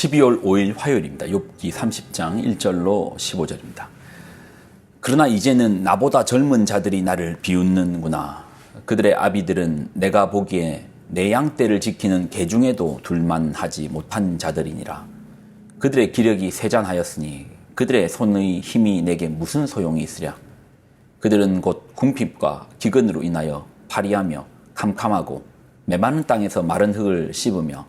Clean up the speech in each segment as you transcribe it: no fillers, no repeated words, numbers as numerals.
12월 5일 화요일입니다. 욥기 30장 1절로 15절입니다. 그러나 이제는 나보다 젊은 자들이 나를 비웃는구나. 그들의 아비들은 내가 보기에 내 양떼를 지키는 개 중에도 둘만하지 못한 자들이니라. 그들의 기력이 세잔하였으니 그들의 손의 힘이 내게 무슨 소용이 있으랴. 그들은 곧 궁핍과 기근으로 인하여 파리하며 캄캄하고 메마른 땅에서 마른 흙을 씹으며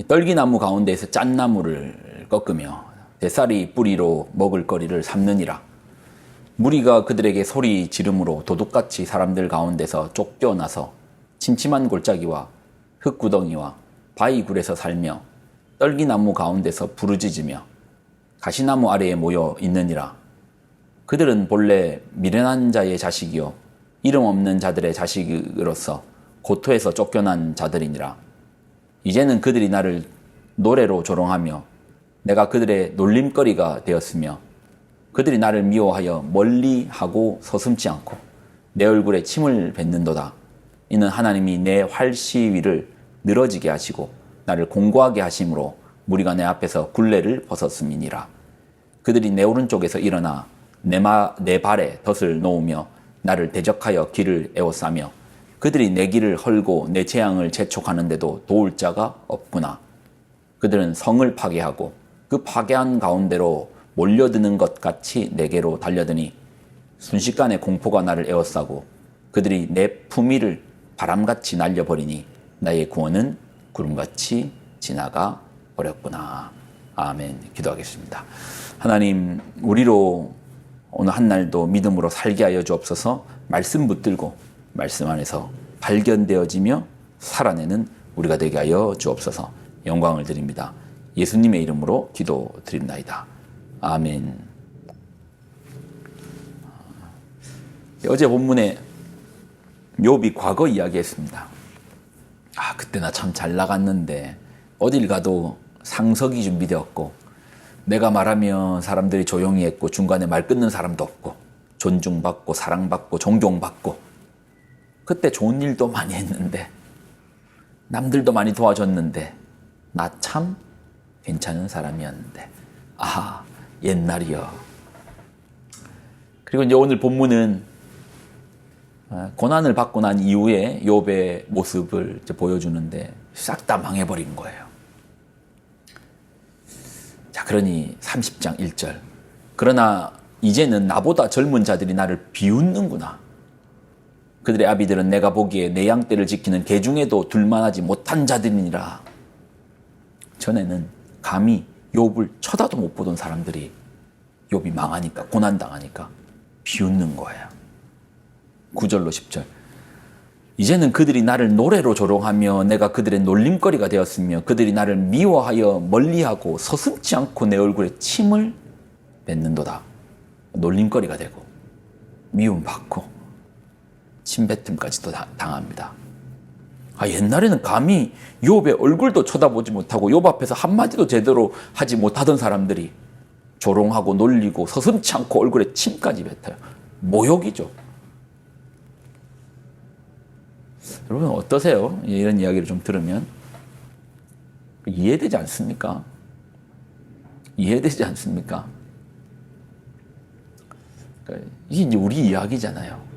떨기나무 가운데에서 짠나무를 꺾으며 뱃살이 뿌리로 먹을 거리를 삼느니라. 무리가 그들에게 소리 지름으로 도둑같이 사람들 가운데서 쫓겨나서 침침한 골짜기와 흙구덩이와 바위굴에서 살며 떨기나무 가운데서 부르짖으며 가시나무 아래에 모여 있느니라. 그들은 본래 미련한 자의 자식이요 이름 없는 자들의 자식으로서 고토에서 쫓겨난 자들이니라. 이제는 그들이 나를 노래로 조롱하며 내가 그들의 놀림거리가 되었으며 그들이 나를 미워하여 멀리하고 서슴지 않고 내 얼굴에 침을 뱉는도다. 이는 하나님이 내 활시위를 늘어지게 하시고 나를 공고하게 하심으로 무리가 내 앞에서 굴레를 벗었음이니라. 그들이 내 오른쪽에서 일어나 내 발에 덫을 놓으며 나를 대적하여 길을 에워싸며 그들이 내 길을 헐고 내 재앙을 재촉하는데도 도울 자가 없구나. 그들은 성을 파괴하고 그 파괴한 가운데로 몰려드는 것 같이 내게로 달려드니 순식간에 공포가 나를 에워싸고 그들이 내 품위를 바람같이 날려버리니 나의 구원은 구름같이 지나가 버렸구나. 아멘. 기도하겠습니다. 하나님, 우리로 오늘 한 날도 믿음으로 살게 하여 주옵소서. 말씀 붙들고 말씀 안에서 발견되어지며 살아내는 우리가 되게 하여 주옵소서. 영광을 드립니다. 예수님의 이름으로 기도드립나이다. 아멘. 어제 본문에 욥이 과거 이야기했습니다. 그때 나 참 잘 나갔는데 어딜 가도 상석이 준비되었고 내가 말하면 사람들이 조용히 했고 중간에 말 끊는 사람도 없고 존중받고 사랑받고 존경받고 그때 좋은 일도 많이 했는데 남들도 많이 도와줬는데 나 참 괜찮은 사람이었는데 옛날이요. 그리고 이제 오늘 본문은 고난을 받고 난 이후에 욥의 모습을 보여주는데 싹 다 망해버린 거예요. 자, 그러니 30장 1절. 그러나 이제는 나보다 젊은 자들이 나를 비웃는구나. 그들의 아비들은 내가 보기에 내 양떼를 지키는 개 중에도 둘만하지 못한 자들이니라. 전에는 감히 욥을 쳐다도 못 보던 사람들이 욥이 망하니까, 고난당하니까 비웃는 거예요. 9절로 10절. 이제는 그들이 나를 노래로 조롱하며 내가 그들의 놀림거리가 되었으며 그들이 나를 미워하여 멀리하고 서슴지 않고 내 얼굴에 침을 뱉는도다. 놀림거리가 되고 미움받고 침뱉음까지도 당합니다. 옛날에는 감히 욥의 얼굴도 쳐다보지 못하고 욥 앞에서 한마디도 제대로 하지 못하던 사람들이 조롱하고 놀리고 서슴지 않고 얼굴에 침까지 뱉어요. 모욕이죠. 여러분 어떠세요? 이런 이야기를 좀 들으면 이해되지 않습니까? 이해되지 않습니까? 그러니까 이게 이제 우리 이야기잖아요.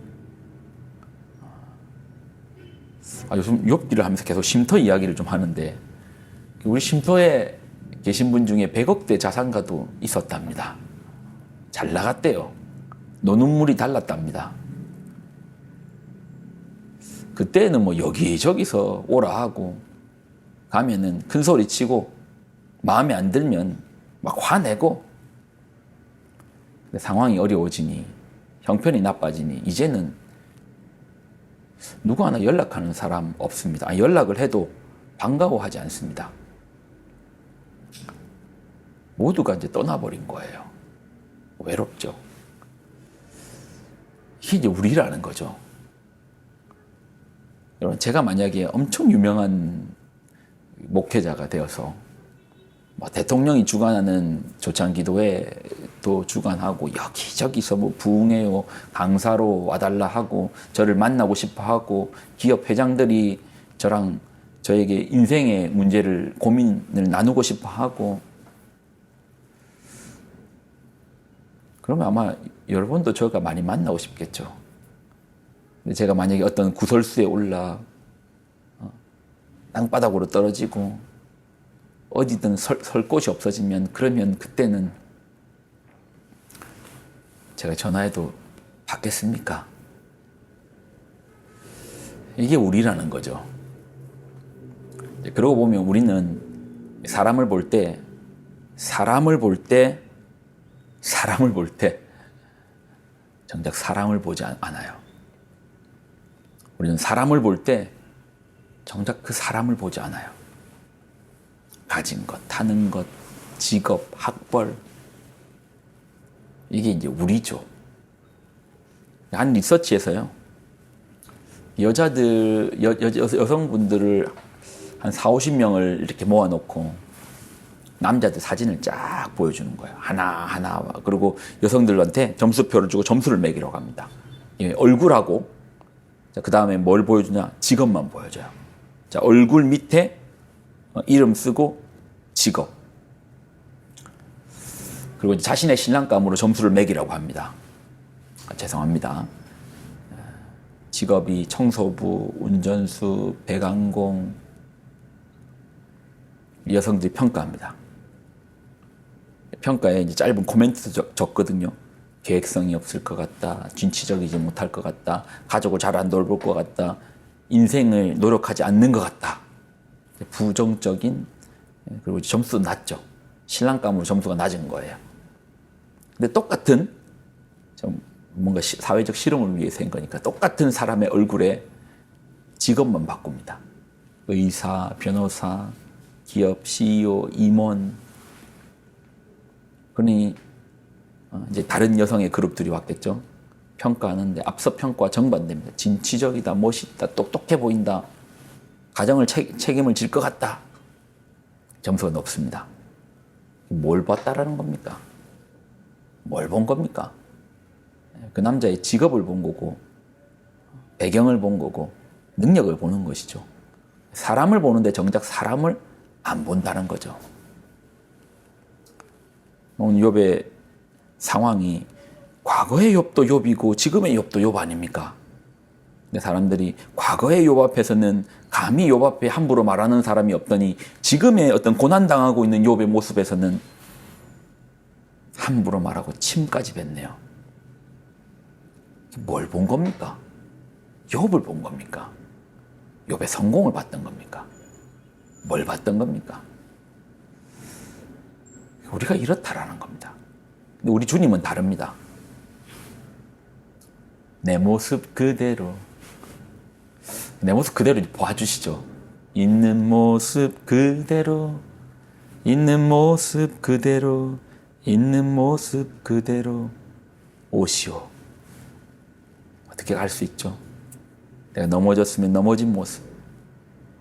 요즘 욥기를 하면서 계속 쉼터 이야기를 좀 하는데 우리 쉼터에 계신 분 중에 100억대 자산가도 있었답니다. 잘 나갔대요. 노는 물이 달랐답니다. 그때는 뭐 여기저기서 오라 하고 가면은 큰 소리 치고 마음에 안 들면 막 화내고 상황이 어려워지니 형편이 나빠지니 이제는 누구 하나 연락하는 사람 없습니다. 연락을 해도 반가워하지 않습니다. 모두가 이제 떠나버린 거예요. 외롭죠. 이게 이제 우리라는 거죠. 여러분, 제가 만약에 엄청 유명한 목회자가 되어서 대통령이 주관하는 조창기도회도 주관하고 여기저기서 부흥회요 강사로 와달라 하고 저를 만나고 싶어 하고 기업 회장들이 저랑 저에게 인생의 문제를 고민을 나누고 싶어 하고 그러면 아마 여러분도 저가 많이 만나고 싶겠죠. 근데 제가 만약에 어떤 구설수에 올라 땅바닥으로 떨어지고 어디든 설 곳이 없어지면 그러면 그때는 제가 전화해도 받겠습니까? 이게 우리라는 거죠. 그러고 보면 우리는 사람을 볼 때 정작 사람을 보지 않아요. 우리는 사람을 볼 때 정작 그 사람을 보지 않아요. 가진 것, 타는 것, 직업, 학벌 이게 이제 우리죠. 한 리서치에서요. 여성분들을 한 40~50명을 이렇게 모아놓고 남자들 사진을 쫙 보여주는 거예요. 하나하나. 그리고 여성들한테 점수표를 주고 점수를 매기려고 합니다. 얼굴하고, 그 다음에 뭘 보여주냐? 직업만 보여줘요. 자, 얼굴 밑에 이름 쓰고 직업. 그리고 이제 자신의 신랑감으로 점수를 매기라고 합니다. 죄송합니다. 직업이 청소부, 운전수, 배관공, 여성들이 평가합니다. 평가에 이제 짧은 코멘트도 적거든요. 계획성이 없을 것 같다. 진취적이지 못할 것 같다. 가족을 잘 안 돌볼 것 같다. 인생을 노력하지 않는 것 같다. 부정적인, 그리고 점수도 낮죠. 신랑감으로 점수가 낮은 거예요. 근데 똑같은, 뭔가 사회적 실험을 위해서 한 거니까 똑같은 사람의 얼굴에 직업만 바꿉니다. 의사, 변호사, 기업 CEO, 임원. 그러니 이제 다른 여성의 그룹들이 왔겠죠. 평가하는데 앞서 평가와 정반대입니다. 진취적이다, 멋있다, 똑똑해 보인다, 가정을 책임을 질 것 같다. 점수가 높습니다. 뭘 봤다라는 겁니까? 뭘 본 겁니까? 그 남자의 직업을 본 거고, 배경을 본 거고, 능력을 보는 것이죠. 사람을 보는데 정작 사람을 안 본다는 거죠. 오늘 욥의 상황이 과거의 욥도 욥이고 지금의 욥도 욥 아닙니까? 근데 사람들이 과거의 욥 앞에서는 감히 욥 앞에 함부로 말하는 사람이 없더니 지금의 어떤 고난당하고 있는 욥의 모습에서는 함부로 말하고 침까지 뱉네요. 뭘 본 겁니까? 욥을 본 겁니까? 욥의 성공을 봤던 겁니까? 뭘 봤던 겁니까? 우리가 이렇다라는 겁니다. 근데 우리 주님은 다릅니다. 내 모습 그대로 봐주시죠. 있는 모습 그대로, 있는 모습 그대로, 있는 모습 그대로 오시오. 어떻게 갈 수 있죠? 내가 넘어졌으면 넘어진 모습,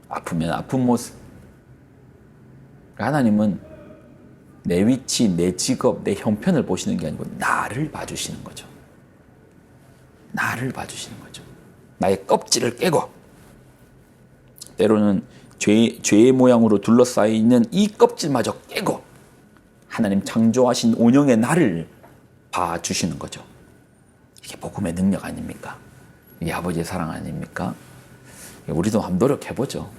아프면 아픈 모습. 하나님은 내 위치, 내 직업, 내 형편을 보시는 게 아니고 나를 봐주시는 거죠. 나를 봐주시는 거죠. 나의 껍질을 깨고, 때로는 죄의 모양으로 둘러싸여 있는 이 껍질마저 깨고 하나님 창조하신 온영의 나를 봐주시는 거죠. 이게 복음의 능력 아닙니까? 이게 아버지의 사랑 아닙니까? 우리도 한번 노력해보죠.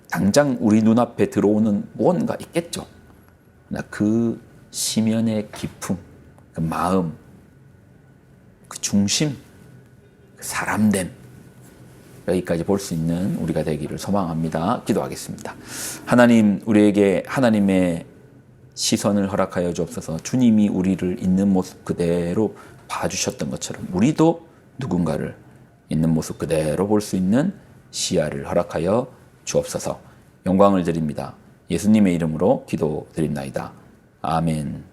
당장 우리 눈앞에 들어오는 무언가 있겠죠. 그 심연의 깊음, 그 마음, 그 중심, 그 사람됨, 여기까지 볼 수 있는 우리가 되기를 소망합니다. 기도하겠습니다. 하나님, 우리에게 하나님의 시선을 허락하여 주옵소서. 주님이 우리를 있는 모습 그대로 봐주셨던 것처럼 우리도 누군가를 있는 모습 그대로 볼 수 있는 시야를 허락하여 주옵소서. 영광을 드립니다. 예수님의 이름으로 기도드립나이다. 아멘.